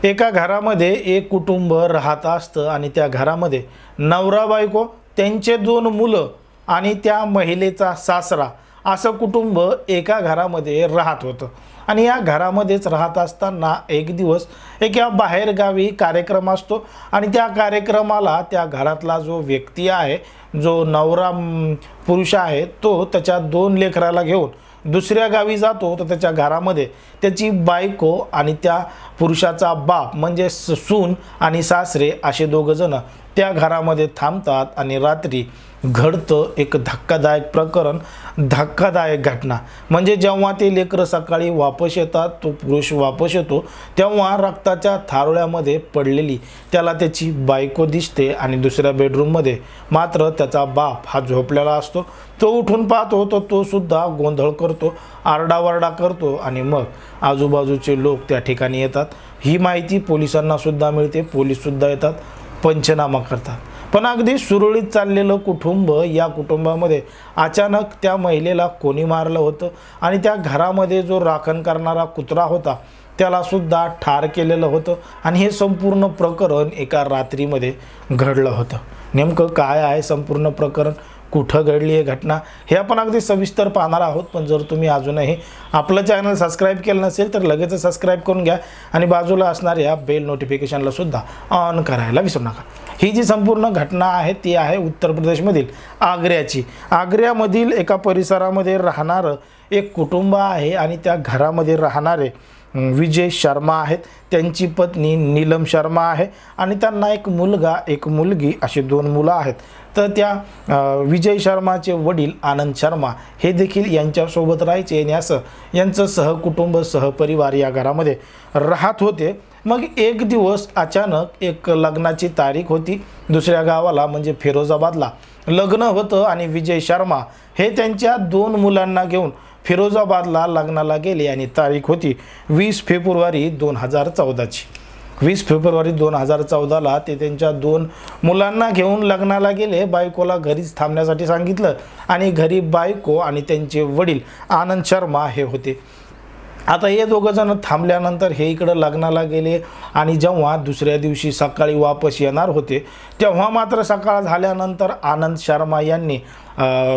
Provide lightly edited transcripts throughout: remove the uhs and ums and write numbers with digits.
एका घरामध्ये एक कुटुंब राहत असतं आणि त्या घरामध्ये नवरा बायको, त्यांचे 2 मुलं आणि त्या महिलेचा सासरा असं कुटुंब एका घरामध्ये राहत होतं। आणि या घरामध्येच राहत असताना एक दिवस एका बाहेरगावी कार्यक्रम असतो आणि त्या कार्यक्रमाला त्या घरातला जो व्यक्ती आहे, जो नवरा पुरुष आहे, तो त्याच्या 2 लेकराला घेऊन दुसऱ्या गावी जातो। तर त्याच्या घरामध्ये त्याची बायको आणि त्या पुरुषाचा बाप म्हणजे सून आणि सासरे असे 2 जण त्या घरामध्ये थांबतात आणि रात्री घडतं एक धक्कादायक प्रकरण, धक्कादायक घटना। म्हणजे जेव्हा ते लेकरं सकाळी वापस येतात, तो पुरुष वापस येतो, तेव्हा रक्ताच्या थारोळ्यामध्ये पडलेली त्याला त्याची बायको दिसते आणि दुसऱ्या बेडरूममध्ये मात्र त्याचा बाप हा झोपलेला असतो। तो उठून पाहतो तर तो सुद्धा गोंधळ करतो, आरडाओरडा करतो आणि मग आजूबाजूचे लोक त्या ठिकाणी येतात। ही माहिती पोलिसांना सुद्धा मिळते, पोलीस सुद्धा येतात, पंचनामा करतात। पण अगदी सुरळीत चाललेलं कुटुंब, या कुटुंबामध्ये अचानक त्या महिलेला कोणी मारलं होतं आणि त्या घरामध्ये जो राखण करणारा कुत्रा होता त्याला सुद्धा ठार केलेलं होतं। आणि हे संपूर्ण प्रकरण एका रात्रीमध्ये घडलं होतं। नेमकं काय आहे संपूर्ण प्रकरण, कुठं घडली आहे घटना, हे आपण अगदी सविस्तर पाहणार आहोत। पण जर तुम्ही अजूनही आपलं चॅनल सबस्क्राईब केलं नसेल तर लगेच सबस्क्राईब करून घ्या आणि बाजूला असणाऱ्या बेल नोटिफिकेशनला सुद्धा ऑन करायला विसरू नका। ही जी संपूर्ण घटना आहे ती आहे उत्तर प्रदेशमधील आग्र्याची। आग्र्यामधील एका परिसरामध्ये राहणारं एक कुटुंब आहे आणि त्या घरामध्ये राहणारे विजय शर्मा आहेत, त्यांची पत्नी नीलम शर्मा आहे आणि त्यांना एक मुलगा एक मुलगी अशी 2 मुलं आहेत। तर त्या विजय शर्माचे वडील आनंद शर्मा हे देखील यांच्यासोबत राहायचे आणि असं यांचं सहकुटुंब सहपरिवार या घरामध्ये राहत होते। मग एक दिवस अचानक एक लग्नाची तारीख होती, दुसऱ्या गावाला म्हणजे फिरोजाबादला लग्न होतं आणि विजय शर्मा हे त्यांच्या 2 मुलांना घेऊन फिरोजाबादला लग्नाला गेले आणि तारीख होती 20 फेब्रुवारी 2014ची। 20 फेब्रुवारी 2014ला ते त्यांच्या 2 मुलांना घेऊन लग्नाला गेले। बायकोला घरीच थांबण्यासाठी सांगितलं आणि घरी बायको आणि त्यांचे वडील आनंद शर्मा हे होते। आता हे 2 जण थांबल्यानंतर हे इकडं लग्नाला गेले आणि जेव्हा दुसऱ्या दिवशी सकाळी वापस येणार होते तेव्हा मात्र सकाळ झाल्यानंतर आनंद शर्मा यांनी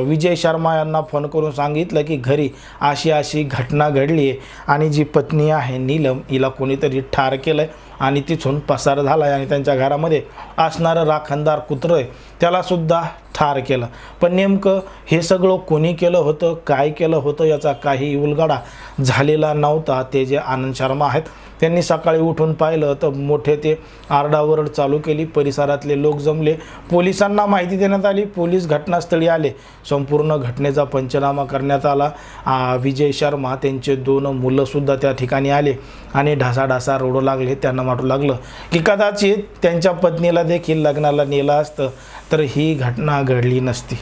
विजय शर्मा यांना फोन करून सांगितलं की घरी अशी अशी घटना घडली आहे आणि जी पत्नी आहे नीलम हिला कोणीतरी ठार केलं आहे आणि तिथून पसार झाला आहे आणि त्यांच्या घरामध्ये असणारं राखणदार कुत्रं आहे त्याला सुद्धा ठार केलं। पण नेमकं हे सगळं कोणी केलं होतं, काय केलं होतं याचा काही उलगडा झालेला नव्हता। ते जे आनंद शर्मा आहेत त्यांनी सकाळी उठून पाहिलं तर मोठे ते आरडाओरड चालू केली, परिसरातले लोक जमले, पोलिसांना माहिती देण्यात आली, पोलीस घटनास्थळी आले, संपूर्ण घटनेचा पंचनामा करण्यात आला। विजय शर्मा त्यांचे 2 मुलंसुद्धा त्या ठिकाणी आले आणि ढासाढासा रडू लागले। त्यांना वाटू लागलं की कदाचित त्यांच्या पत्नीला देखील लग्नाला नेलं असतं तर ही घटना घडली नसती।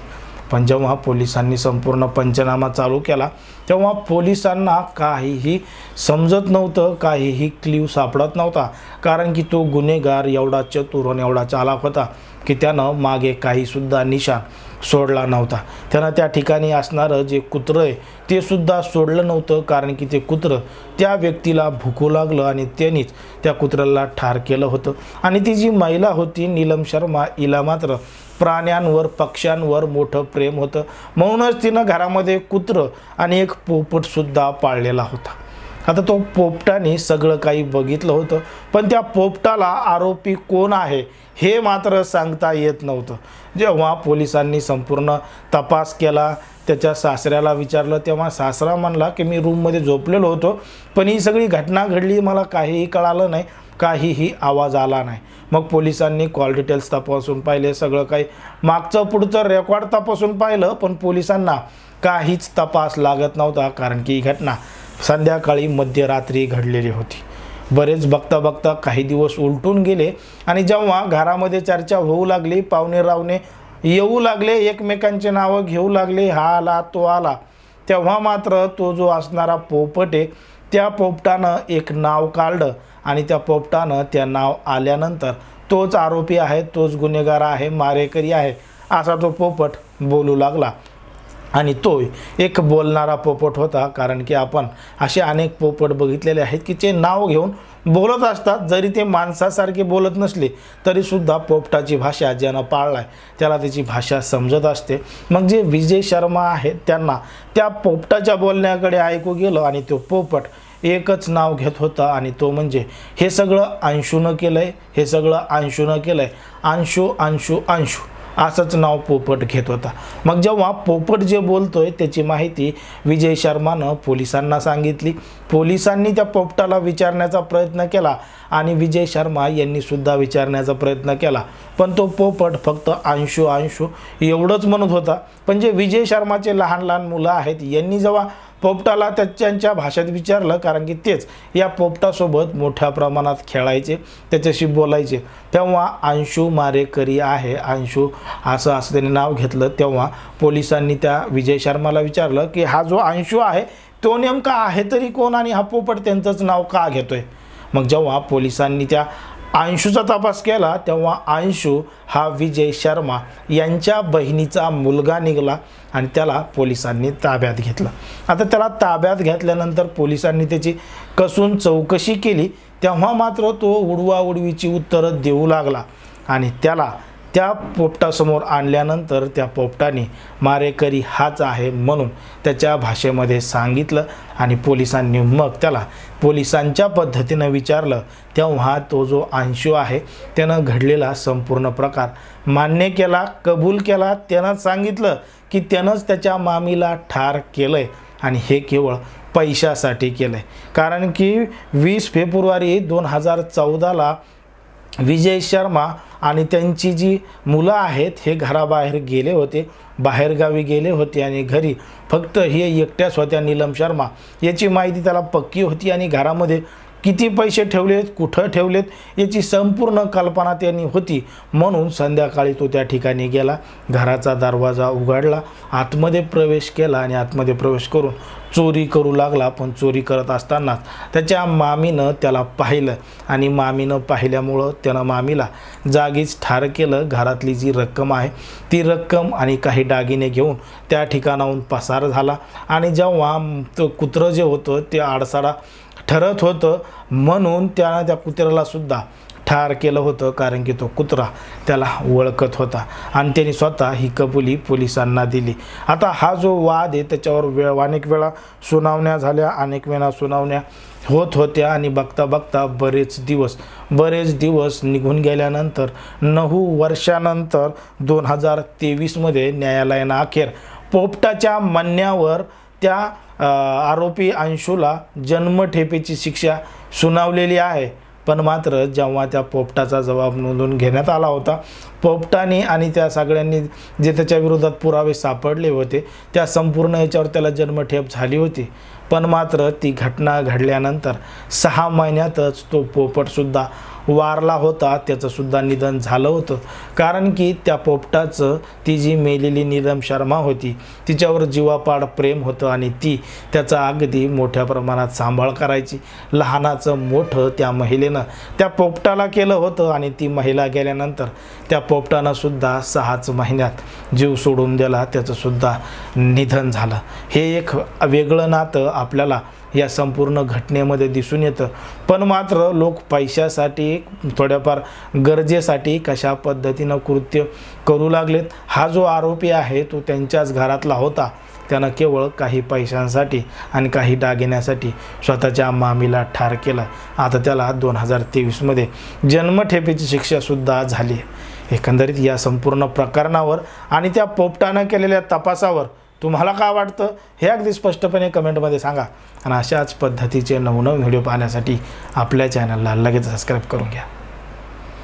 पण जेव्हा पोलिसांनी संपूर्ण पंचनामा चालू केला तेव्हा पोलिसांना काहीही समजत नव्हतं, काहीही क्ल्यू सापडत नव्हता, कारण की तो गुन्हेगार एवढा चतुर आणि एवढा चालाक होता की त्यानं मागे काहीसुद्धा निशाण सोडला नव्हता। त्यानं त्या ठिकाणी असणारं जे कुत्रं आहे ते सुद्धा सोडलं नव्हतं, कारण की ते कुत्रं त्या व्यक्तीला भुकू लागलं आणि त्यांनीच त्या कुत्र्याला ठार केलं होतं। आणि ती जी महिला होती नीलम शर्मा हिला मात्र प्राण्यांवर पक्ष्यांवर मोठं प्रेम होतं, म्हणूनच तिनं घरामध्ये कुत्रं आणि एक पोपटसुद्धा पाळलेला होता। आता तो पोपटाने सगळं काही बघितलं होतं पण त्या पोपटाला आरोपी कोण आहे हे मात्र सांगता येत नव्हतं। जेव्हा पोलिसांनी संपूर्ण तपास केला, त्याच्या सासऱ्याला विचारलं तेव्हा सासरा म्हणला की मी रूममध्ये झोपलेलो होतो पण ही सगळी घटना घडली, मला काहीही कळालं नाही, काहीही आवाज आला नाही। मग पोलिसांनी कॉल डिटेल्स तपासून पाहिले, सगळं काही मागचं पुढचं रेकॉर्ड तपासून पाहिलं पण पोलिसांना काहीच तपास लागत नव्हता, कारण की ही घटना संध्याकाळी मध्यरात्री घडलेली होती। बरेच बघता बघता काही दिवस उलटून गेले आणि जेव्हा घरामध्ये चर्चा होऊ लागली, पाहुणे रावणे येऊ लागले, एकमेकांचे नावं घेऊ लागले, हा आला तो आला, तेव्हा मात्र तो जो असणारा पोपट आहे त्या पोपटानं एक नाव काढलं आणि त्या पोपटानं त्या नाव आल्यानंतर तोच आरोपी आहे, तोच गुन्हेगार आहे, मारेकरी आहे असा तो पोपट बोलू लागला। आणि तो एक बोलणारा पोपट होता, कारण की आपण असे अनेक पोपट बघितलेले आहेत की ते नाव घेऊन बोलत असतात, जरी ते माणसासारखे बोलत नसले तरीसुद्धा पोपटाची भाषा ज्यानं पाळलाय त्याला त्याची भाषा समजत असते. मग जे विजय शर्मा आहेत त्यांना त्या पोपटाच्या बोलण्याकडे ऐकू गेलं आणि तो पोपट एकच नाव घेत होता आणि तो म्हणजे हे सगळं अंशूनं केलंय, हे सगळं अंशूनं केलंय, अंशू अंशू अंशू असंच नाव पोपट घेत होता. मग जेव्हा पोपट जे बोलतोय त्याची माहिती विजय शर्मानं पोलिसांना सांगितली. पोलिसांनी त्या पोपटाला विचारण्याचा प्रयत्न केला आणि विजय शर्मा यांनी सुद्धा विचारण्याचा प्रयत्न केला, पण तो पोपट फक्त अंशू अंशू एवढंच म्हणत होता. पण जे विजय शर्माचे लहान लहान मुलं आहेत यांनी जेव्हा पोपटाला त्यांच्या भाषेत विचारलं, कारण की तेच या पोपटासोबत मोठ्या प्रमाणात खेळायचे, त्याच्याशी बोलायचे, तेव्हा अंशू मारेकरी आहे, अंशू असं त्यांनी नाव घेतलं. तेव्हा पोलिसांनी त्या विजय शर्माला विचारलं की हा जो अंशू आहे तो नेमका आहे तरी कोण आणि हा पोपट त्यांचंच नाव का घेतोय. मग जेव्हा पोलिसांनी त्या अंशूचा तपास केला तेव्हा अंशू हा विजय शर्मा यांच्या बहिणीचा मुलगा निघाला आणि त्याला पोलिसांनी ताब्यात घेतलं. आता त्याला ताब्यात घेतल्यानंतर पोलिसांनी त्याची कसून चौकशी केली, तेव्हा मात्र तो उडवाउडवीची उत्तरं देऊ लागला आणि त्याला त्या पोपटासमोर आणल्यानंतर त्या पोपटाने मारेकरी हाच आहे म्हणून त्याच्या भाषेमध्ये सांगितलं आणि पोलिसांनी मग त्याला पोलिसांच्या पद्धतीनं विचारलं. तेव्हा तो जो अंशू आहे त्यानं घडलेला संपूर्ण प्रकार मान्य केला, कबूल केला. त्यानं सांगितलं की त्यानंच त्याच्या मामीला ठार केलंय आणि हे केवळ पैशासाठी केलंय, कारण की 20 फेब्रुवारी 2014ला विजय शर्मा आणि त्यांची जी मुलं आहेत हे घराबाहेर गेले होते, बाहेरगावी गेले होते आणि घरी फक्त हे एकट्याच होत्या नीलम शर्मा. याची माहिती त्याला पक्की होती आणि घरामध्ये किती पैसे ठेवलेत, कुठं ठेवलेत याची संपूर्ण कल्पना त्यांनी होती. म्हणून संध्याकाळी तो त्या ठिकाणी गेला, घराचा दरवाजा उघडला, आतमध्ये प्रवेश केला आणि आतमध्ये प्रवेश करून चोरी करू लागला. पण चोरी करत असतानाच त्याच्या मामीनं त्याला पाहिलं आणि मामीनं पाहिल्यामुळं त्यानं मामीला जागीच ठार केलं. घरातली जी रक्कम आहे ती रक्कम आणि काही दागिने घेऊन त्या ठिकाणाहून पसार झाला आणि जेव्हा तो कुत्रं जे होतं ते आडसाडा ठरत होतं म्हणून त्यानं त्या कुत्र्याला सुद्धा ठार केलं होतं, कारण की तो कुत्रा त्याला ओळखत होता आणि त्यांनी स्वतः ही कबुली पोलिसांना दिली. आता हा जो वाद आहे त्याच्यावर अनेक वेळा सुनावण्या झाल्या, अनेक वेळा सुनावण्या होत होत्या आणि बघता बघता बरेच दिवस निघून गेल्यानंतर 9 वर्षानंतर 2023मध्ये न्यायालयानं अखेर पोपटाच्या म्हणण्यावर त्या आरोपी अंशूला जन्मठेपेची शिक्षा सुनावलेली आहे. पण मात्र जेव्हा त्या पोपटाचा जबाब नोंदवून घेण्यात आला होता, पोपटाने आणि त्या सगळ्यांनी जे त्याच्या विरोधात पुरावे सापडले होते त्या संपूर्ण याच्यावर त्याला जन्मठेप झाली होती. पण मात्र ती घटना घडल्यानंतर 6 महिन्यातच तो पोपटसुद्धा वारला होता, त्याचंसुद्धा निधन झालं होतं. कारण की त्या पोपटाचं ती जी मेलेली नीलम शर्मा होती तिच्यावर जीवापाड प्रेम होतं आणि ती त्याचा अगदी मोठ्या प्रमाणात सांभाळ करायची. लहानाचं मोठं त्या महिलेनं त्या पोपटाला केलं होतं आणि ती महिला गेल्यानंतर त्या पोपटानं सुद्धा 6च महिन्यात जीव सोडून दिला, त्याचंसुद्धा निधन झालं. हे एक वेगळं नातं आपल्याला या संपूर्ण घटनेमध्ये दिसून येतं. पण मात्र लोक पैशासाठी, थोड्याफार गरजेसाठी कशा पद्धतीनं कृत्य करू लागलेत. हा जो आरोपी आहे तो त्यांच्याच घरातला होता, त्यानं केवळ काही पैशांसाठी आणि काही दागिन्यासाठी स्वतःच्या मामीला ठार केलं. आता त्याला 2023मध्ये जन्मठेपेची शिक्षासुद्धा झाली. एकंदरीत या संपूर्ण प्रकरणावर आणि त्या पोपटानं केलेल्या तपासावर तुम्हाला काय वाटतं हे अगदी स्पष्टपणे कमेंटमध्ये सांगा आणि अशाच पद्धतीचे नवनवीन व्हिडिओ पाहण्यासाठी आपल्या चॅनलला लगेच सबस्क्राईब करून घ्या.